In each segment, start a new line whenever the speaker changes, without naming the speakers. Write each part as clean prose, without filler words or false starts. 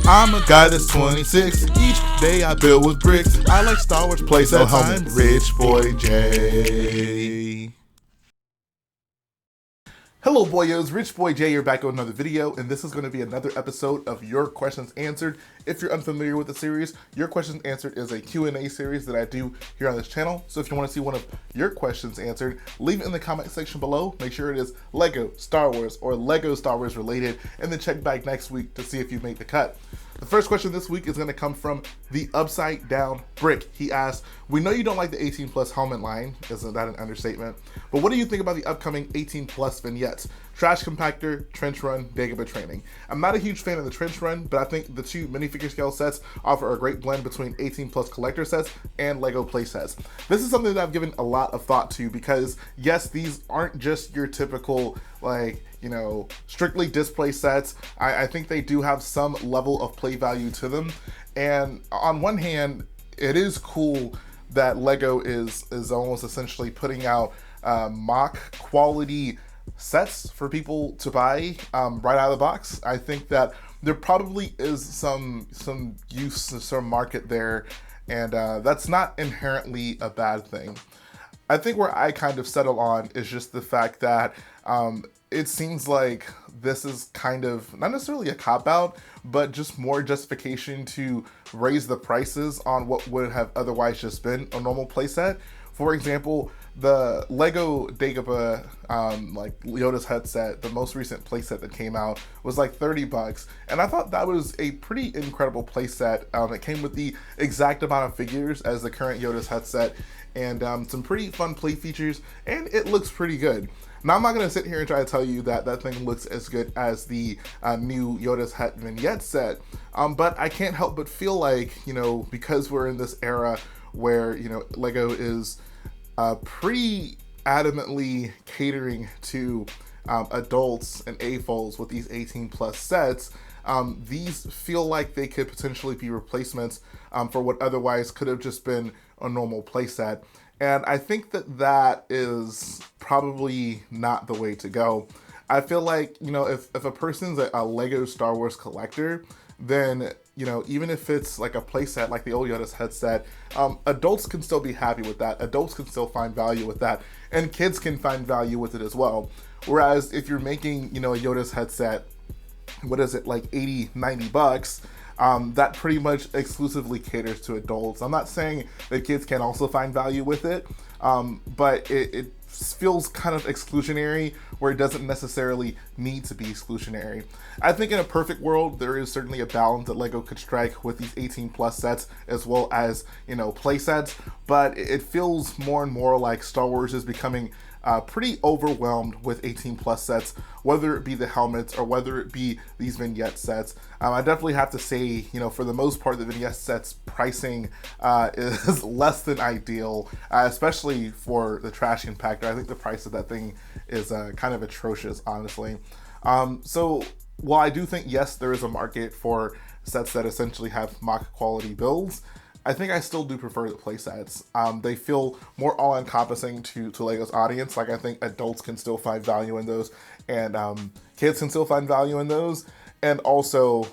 I'm a guy that's 26. Each day I build with bricks. I like Star Wars playsets. I'm Rich Boy J. Hello boyos, Rich Boy J here back with another video, and this is going to be another episode of Your Questions Answered. If you're unfamiliar with the series, Your Questions Answered is a Q&A series that I do here on this channel. So if you want to see one of your questions answered, leave it in the comment section below. Make sure it is Lego, Star Wars, or Lego Star Wars related, and then check back next week to see if you made the cut. The first question this week is going to come from the Upside Down Brick. He asks, we know you don't like the 18 plus helmet line, isn't that an understatement? But what do you think about the upcoming 18 plus vignettes? Trash Compactor, Trench Run, Dagobah Training. I'm not a huge fan of the Trench Run, but I think the two minifigure scale sets offer a great blend between 18 plus collector sets and Lego play sets. This is something that I've given a lot of thought to because yes, these aren't just your typical strictly display sets. I think they do have some level of play value to them. And on one hand, it is cool that Lego is almost essentially putting out mock quality sets for people to buy right out of the box. I think that there probably is some use, some market there, and that's not inherently a bad thing. I think where I kind of settle on is just the fact that it seems like this is kind of not necessarily a cop-out, but just more justification to raise the prices on what would have otherwise just been a normal playset. For example, the Lego Dagobah Yoda's headset, the most recent playset that came out, was like $30, and I thought that was a pretty incredible playset. It came with the exact amount of figures as the current Yoda's headset, and some pretty fun play features, and it looks pretty good. Now, I'm not going to sit here and try to tell you that that thing looks as good as the new Yoda's Hat vignette set, but I can't help but feel like, because we're in this era where, Lego is pretty adamantly catering to adults and AFOLs with these 18 plus sets, these feel like they could potentially be replacements for what otherwise could have just been a normal playset. And I think that is probably not the way to go. I feel like, if a person's a Lego Star Wars collector, then, even if it's like a playset like the old Yoda's headset, adults can still be happy with that. Adults can still find value with that. And kids can find value with it as well. Whereas if you're making, a Yoda's headset, what is it, like $80, $90, that pretty much exclusively caters to adults. I'm not saying that kids can also find value with it, but it feels kind of exclusionary where it doesn't necessarily need to be exclusionary. I think in a perfect world, there is certainly a balance that Lego could strike with these 18 plus sets as well as, play sets, but it feels more and more like Star Wars is becoming pretty overwhelmed with 18 plus sets, whether it be the helmets or whether it be these vignette sets. I definitely have to say, for the most part, the vignette sets pricing is less than ideal, especially for the trash compactor. I think the price of that thing is kind of atrocious, honestly. So while I do think, yes, there is a market for sets that essentially have mock quality builds, I think I still do prefer the playsets. They feel more all-encompassing to Lego's audience. Like, I think adults can still find value in those, and kids can still find value in those. And also,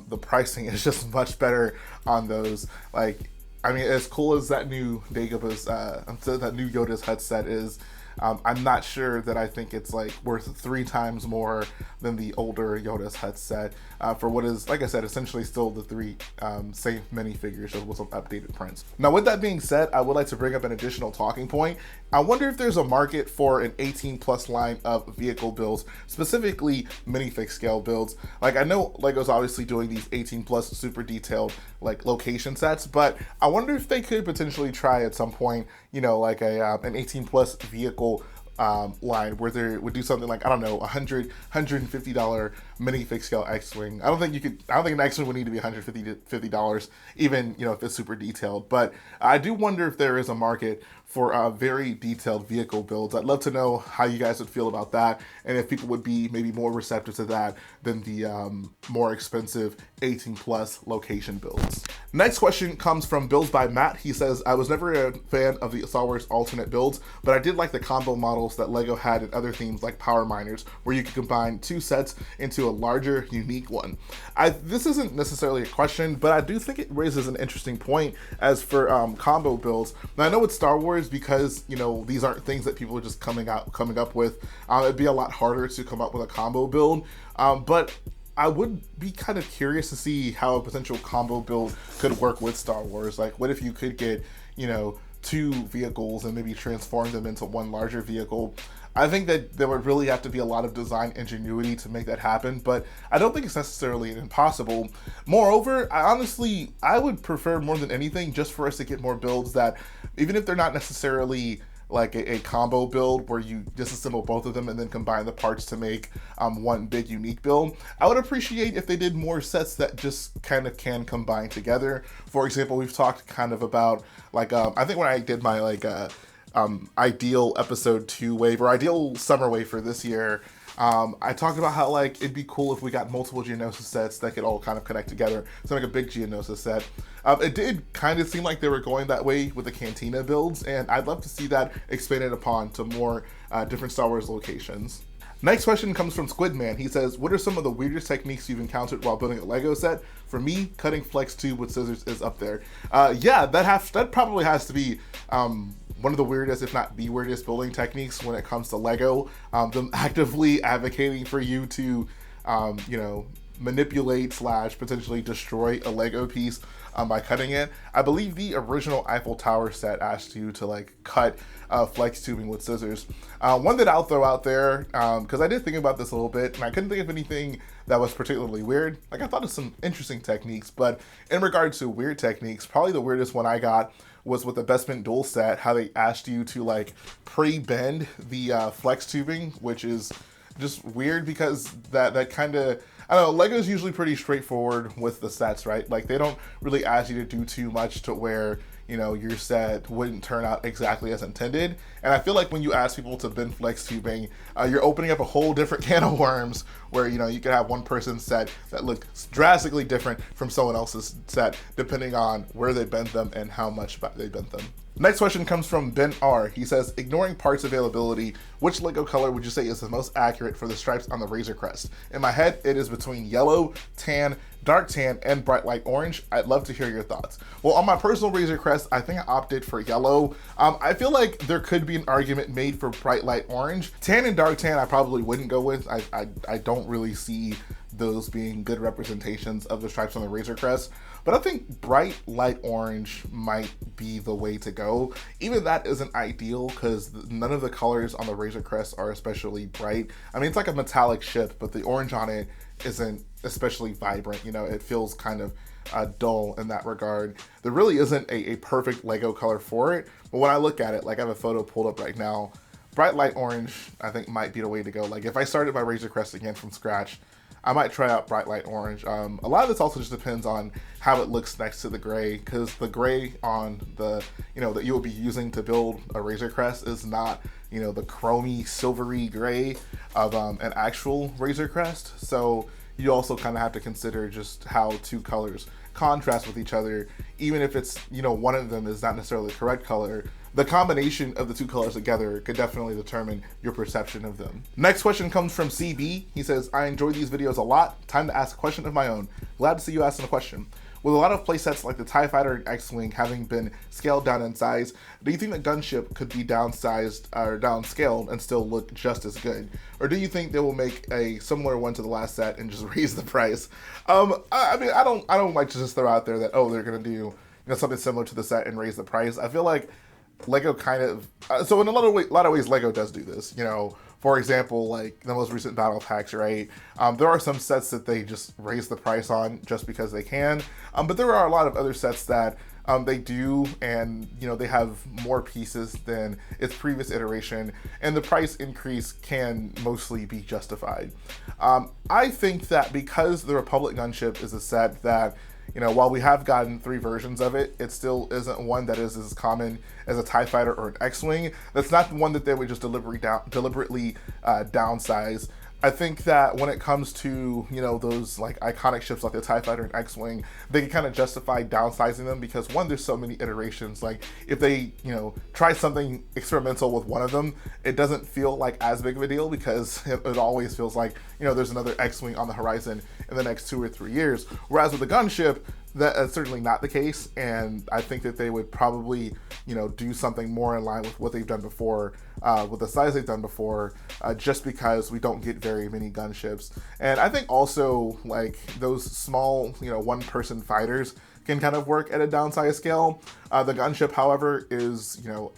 the pricing is just much better on those. Like, I mean, as cool as that new Dagobah's, that new Yoda's headset is, I'm not sure that I think it's like worth 3 times more than the older Yoda's headset for what is, like I said, essentially still the 3 same minifigures with some updated prints. Now, with that being said, I would like to bring up an additional talking point. I wonder if there's a market for an 18 plus line of vehicle builds, specifically minifig scale builds. Like, I know Lego's obviously doing these 18 plus super detailed like location sets, but I wonder if they could potentially try at some point, like an 18 plus vehicle line where they would do something like, I don't know, $150 minifig scale X-Wing. I don't think an X-Wing would need to be $150 even, if it's super detailed. But I do wonder if there is a market for very detailed vehicle builds. I'd love to know how you guys would feel about that, and if people would be maybe more receptive to that than the more expensive 18 plus location builds. Next question comes from Builds by Matt. He says, I was never a fan of the Star Wars alternate builds, but I did like the combo models that Lego had in other themes like Power Miners, where you could combine 2 sets into to a larger, unique one? This isn't necessarily a question, but I do think it raises an interesting point as for combo builds. Now, I know it's Star Wars because, you know, these aren't things that people are just coming up with. It'd be a lot harder to come up with a combo build, but I would be kind of curious to see how a potential combo build could work with Star Wars. Like, what if you could get, you know, 2 vehicles and maybe transform them into one larger vehicle? I think that there would really have to be a lot of design ingenuity to make that happen, but I don't think it's necessarily impossible. Moreover, I would prefer more than anything just for us to get more builds that, even if they're not necessarily like a combo build where you disassemble both of them and then combine the parts to make one big unique build, I would appreciate if they did more sets that just kind of can combine together. For example, we've talked kind of about like, I think when I did my like ideal episode 2 wave or ideal summer wave for this year, I talked about how like it'd be cool if we got multiple Geonosis sets that could all kind of connect together, so like a big Geonosis set. It did kind of seem like they were going that way with the Cantina builds, and I'd love to see that expanded upon to more different Star Wars locations. Next question comes from Squidman. He says, what are some of the weirdest techniques you've encountered while building a Lego set? For me, cutting flex tube with scissors is up there. Yeah, that probably has to be one of the weirdest, if not the weirdest, building techniques when it comes to Lego. Them actively advocating for you to, you know, manipulate / potentially destroy a Lego piece by cutting it. I believe the original Eiffel Tower set asked you to like cut flex tubing with scissors. One that I'll throw out there, because I did think about this a little bit and I couldn't think of anything that was particularly weird. Like, I thought of some interesting techniques, but in regards to weird techniques, probably the weirdest one I got was with the Bestman Duel set, how they asked you to like pre-bend the flex tubing, which is just weird because that kind of, I don't know, Lego's usually pretty straightforward with the sets, right? Like, they don't really ask you to do too much to where, you know, your set wouldn't turn out exactly as intended. And I feel like when you ask people to bend flex tubing, you're opening up a whole different can of worms where, you know, you could have one person's set that looks drastically different from someone else's set, depending on where they bent them and how much they bent them. Next question comes from Ben R. He says, ignoring parts availability, which Lego color would you say is the most accurate for the stripes on the Razor Crest? In my head, it is between yellow, tan, dark tan, and bright light orange. I'd love to hear your thoughts. Well, on my personal Razor Crest, I think I opted for yellow. I feel like there could be an argument made for bright light orange. Tan and dark tan, I probably wouldn't go with. I don't really see those being good representations of the stripes on the Razor Crest. But I think bright light orange might be the way to go. Even that isn't ideal because none of the colors on the Razor Crest are especially bright. I mean, it's like a metallic ship, but the orange on it isn't especially vibrant. You know, it feels kind of dull in that regard. There really isn't a perfect Lego color for it. But when I look at it, like I have a photo pulled up right now, bright light orange, I think might be the way to go. Like if I started my Razor Crest again from scratch, I might try out bright light orange. A lot of this also just depends on how it looks next to the gray, because the gray on the, you know, that you will be using to build a Razor Crest is not, you know, the chromy silvery gray of an actual Razor Crest. So you also kind of have to consider just how 2 colors contrast with each other, even if it's, you know, one of them is not necessarily the correct color. The combination of the 2 colors together could definitely determine your perception of them. Next question comes from CB. He says, I enjoy these videos a lot. Time to ask a question of my own. Glad to see you asking a question. With a lot of playsets like the TIE Fighter and X-Wing having been scaled down in size, do you think that Gunship could be downsized or downscaled and still look just as good? Or do you think they will make a similar one to the last set and just raise the price? I mean, I don't like to just throw out there that, oh, they're gonna do, you know, something similar to the set and raise the price. I feel like Lego kind of, so in a lot of ways, Lego does do this. You know, for example, like the most recent battle packs, right? There are some sets that they just raise the price on just because they can, but there are a lot of other sets that they do, and you know, they have more pieces than its previous iteration, and the price increase can mostly be justified. I think that because the Republic Gunship is a set that, you know, while we have gotten 3 versions of it, it still isn't one that is as common as a TIE Fighter or an X-Wing. That's not the one that they would just deliberately downsize. I think that when it comes to, you know, those like iconic ships like the TIE Fighter and X-Wing, they can kind of justify downsizing them because one, there's so many iterations. Like if they, you know, try something experimental with one of them, it doesn't feel like as big of a deal because it always feels like, you know, there's another X-Wing on the horizon in the next 2 or 3 years. Whereas with the gunship, that's certainly not the case, and I think that they would probably, you know, do something more in line with what they've done before, with the size they've done before, just because we don't get very many gunships. And I think also like those small, you know, one-person fighters can kind of work at a downsized scale. The gunship, however, is, you know,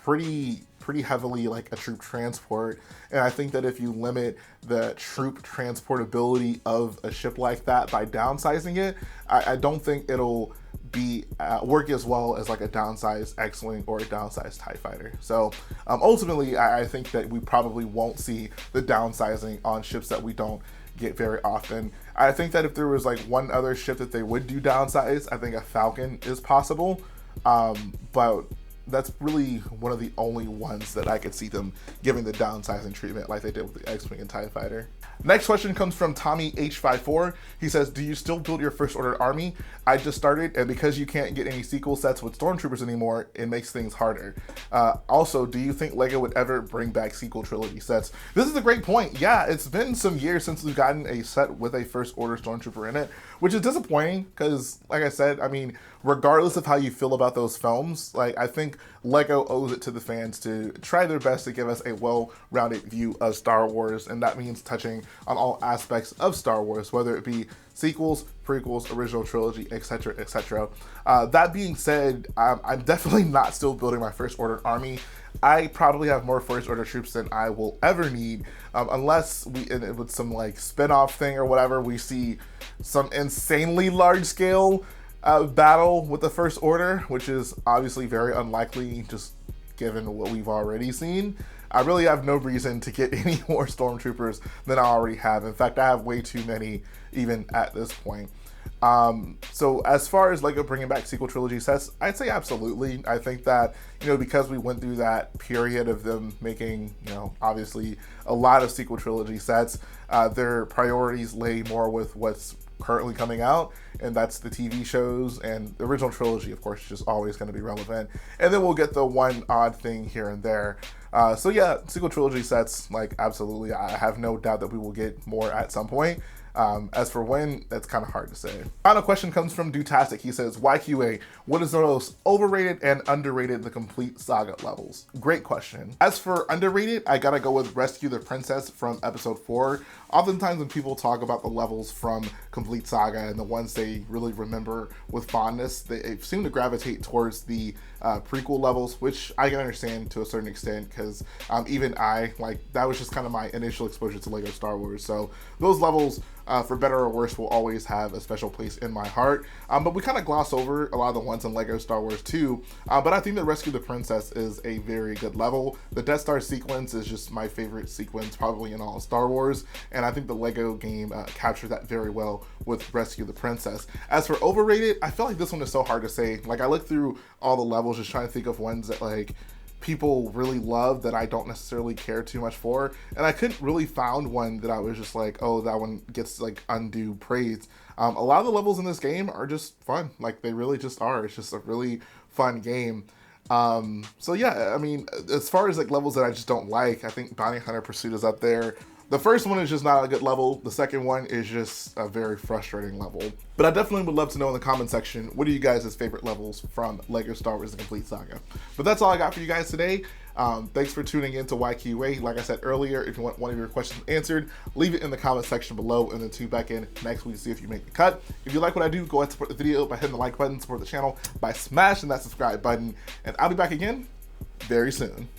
pretty heavily like a troop transport, and I think that if you limit the troop transportability of a ship like that by downsizing it, I don't think it'll be work as well as like a downsized X-Wing or a downsized TIE Fighter. So ultimately, I think that we probably won't see the downsizing on ships that we don't get very often. I think that if there was like one other ship that they would do downsize, I think a Falcon is possible, but that's really one of the only ones that I could see them giving the downsizing treatment like they did with the X-Wing and TIE Fighter. Next question comes from Tommy H54. He says, do you still build your First Order army? I just started, and because you can't get any sequel sets with Stormtroopers anymore, it makes things harder. Also, do you think LEGO would ever bring back sequel trilogy sets? This is a great point. Yeah, it's been some years since we've gotten a set with a First Order Stormtrooper in it, which is disappointing because, like I said, I mean, regardless of how you feel about those films, like I think LEGO owes it to the fans to try their best to give us a well-rounded view of Star Wars, and that means touching on all aspects of Star Wars, whether it be sequels, prequels, original trilogy, etc., etc. That being said, I'm definitely not still building my First Order army. I probably have more First Order troops than I will ever need, unless with some like spin-off thing or whatever, we see some insanely large-scale battle with the First Order, which is obviously very unlikely just given what we've already seen. I really have no reason to get any more Stormtroopers than I already have. In fact, I have way too many even at this point. So as far as LEGO bringing back sequel trilogy sets, I'd say absolutely. I think that, you know, because we went through that period of them making, you know, obviously a lot of sequel trilogy sets, their priorities lay more with what's currently coming out, and that's the TV shows, and the original trilogy, of course, is just always going to be relevant. And then we'll get the one odd thing here and there. So yeah, sequel trilogy sets, like absolutely, I have no doubt that we will get more at some point. As for when, that's kind of hard to say. Final question comes from Dutastic. He says, YQA, what is the most overrated and underrated the complete saga levels? Great question. As for underrated, I gotta go with Rescue the Princess from episode 4. Oftentimes when people talk about the levels from complete saga and the ones they really remember with fondness, they seem to gravitate towards the prequel levels, which I can understand to a certain extent, because even I, like, that was just kind of my initial exposure to LEGO Star Wars. So those levels, for better or worse, will always have a special place in my heart. But we kind of gloss over a lot of the ones in LEGO Star Wars 2. But I think that Rescue the Princess is a very good level. The Death Star sequence is just my favorite sequence probably in all of Star Wars. And I think the LEGO game captures that very well with Rescue the Princess. As for overrated, I feel like this one is so hard to say. Like, I looked through all the levels just trying to think of ones that like people really love that I don't necessarily care too much for, and I couldn't really find one that I was just like, oh, that one gets like undue praise. A lot of the levels in this game are just fun. Like, they really just are. It's just a really fun game. So yeah, I mean, as far as like levels that I just don't like, I think Bounty Hunter Pursuit is up there. The first one is just not a good level. The second one is just a very frustrating level. But I definitely would love to know in the comment section, what are you guys' favorite levels from LEGO Star Wars The Complete Saga? But that's all I got for you guys today. Thanks for tuning in to YQA. Like I said earlier, if you want one of your questions answered, leave it in the comment section below, and then tune back in next week to see if you make the cut. If you like what I do, go ahead and support the video by hitting the like button, support the channel by smashing that subscribe button, and I'll be back again very soon.